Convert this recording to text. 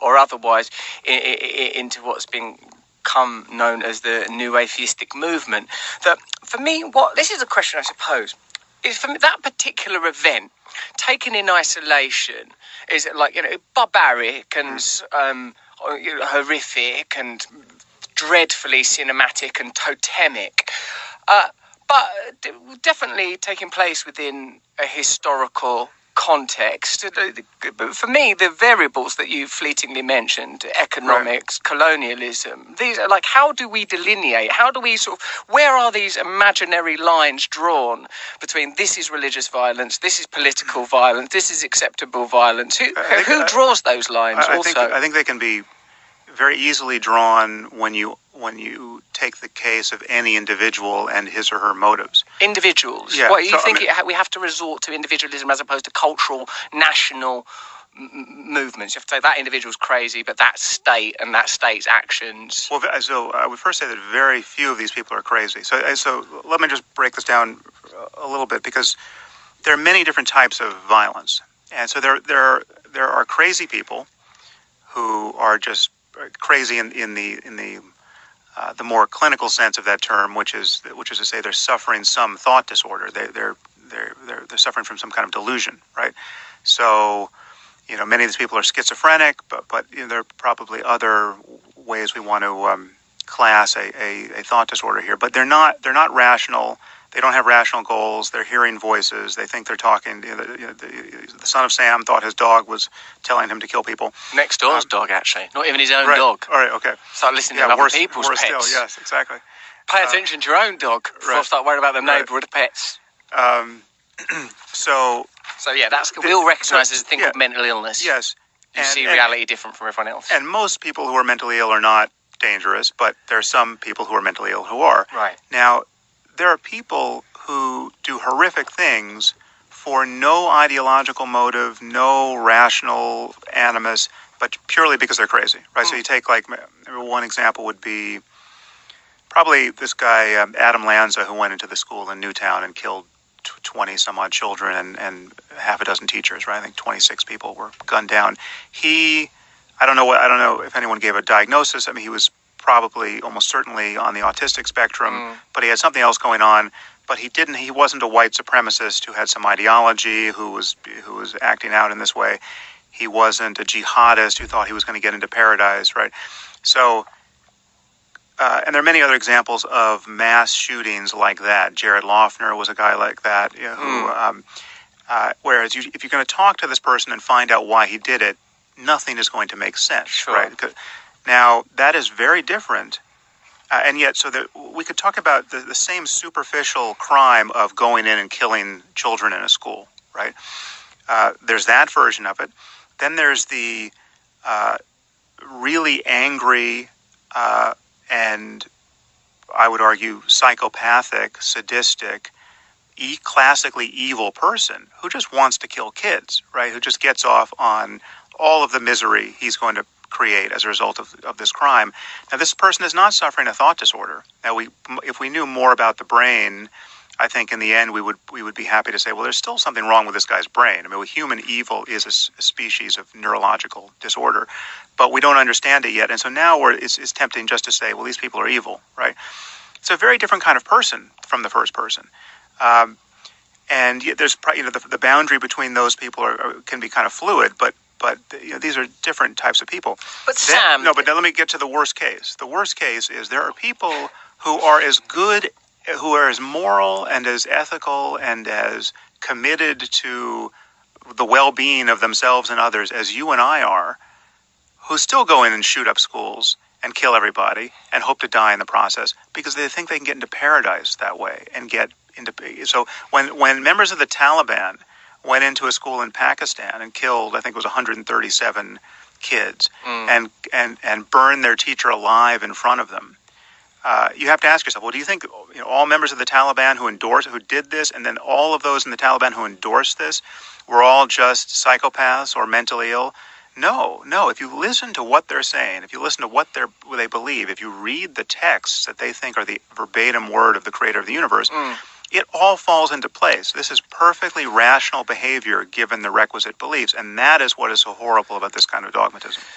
or otherwise into what's become known as the new atheistic movement. That for me, this is a question I suppose, is for me, that particular event taken in isolation, is it like, barbaric and horrific and dreadfully cinematic and totemic, but definitely taking place within a historical context. For me, the variables that you fleetingly mentioned, economics, colonialism, these are like, how do we delineate? How do we where are these imaginary lines drawn between this is religious violence, this is political violence, this is acceptable violence? Who draws those lines? I think they can be very easily drawn when you take the case of any individual and his or her motives. Individuals? Yeah. What, you think we have to resort to individualism as opposed to cultural, national movements? You have to say that individual's crazy, but that state and that state's actions... Well, so I would first say that very few of these people are crazy. So let me just break this down a little bit, because there are many different types of violence. And so there are crazy people who are just crazy in the more clinical sense of that term, which is to say they're suffering some thought disorder. They're suffering from some kind of delusion, right? So, many of these people are schizophrenic, but there are probably other ways we want to class a thought disorder here. But they're not rational. They don't have rational goals. They're hearing voices. They think they're talking. The son of Sam thought his dog was telling him to kill people. Next door's dog, actually. Not even his own dog. All right, okay. Start listening to other people's pets. Still, yes, exactly. Pay attention to your own dog before start worrying about the neighbourhood pets. So yeah, we all recognise as a thing of mental illness. Yes. You see reality different from everyone else. And most people who are mentally ill are not dangerous, but there are some people who are mentally ill who are. Right. Now, there are people who do horrific things for no ideological motive, no rational animus, but purely because they're crazy, right? So you take, one example would be probably this guy, Adam Lanza, who went into the school in Newtown and killed 20-some-odd children and half a dozen teachers, right? I think 26 people were gunned down. I don't know if anyone gave a diagnosis. I mean, he was probably almost certainly on the autistic spectrum, but he had something else going on. But he wasn't a white supremacist who had some ideology, who was acting out in this way. He wasn't a jihadist who thought he was going to get into paradise, right? So, and there are many other examples of mass shootings like that. Jared Loughner was a guy like that, whereas if you're going to talk to this person and find out why he did it, nothing is going to make sense, right? Now, that is very different. And yet, we could talk about the same superficial crime of going in and killing children in a school, right? There's that version of it. Then there's the really angry and, I would argue, psychopathic, sadistic, classically evil person who just wants to kill kids, right? Who just gets off on all of the misery he's going to create as a result of this crime. Now, this person is not suffering a thought disorder. Now, if we knew more about the brain, I think in the end we would be happy to say, well, there's still something wrong with this guy's brain. I mean, human evil is a species of neurological disorder, but we don't understand it yet. And so now it's tempting just to say, well, these people are evil, right? It's a very different kind of person from the first person. And yet there's the boundary between those people can be kind of fluid, but these are different types of people. But Sam... No, but now let me get to the worst case. The worst case is there are people who are as good, who are as moral and as ethical and as committed to the well-being of themselves and others as you and I are, who still go in and shoot up schools and kill everybody and hope to die in the process because they think they can get into paradise that way and get into... So when members of the Taliban went into a school in Pakistan and killed, I think it was 137 kids, and burned their teacher alive in front of them. You have to ask yourself, well, do you think all members of the Taliban who did this, and then all of those in the Taliban who endorsed this, were all just psychopaths or mentally ill? No. If you listen to what they're saying, if you listen to what they believe, if you read the texts that they think are the verbatim word of the creator of the universe, it all falls into place. This is perfectly rational behavior given the requisite beliefs, and that is what is so horrible about this kind of dogmatism.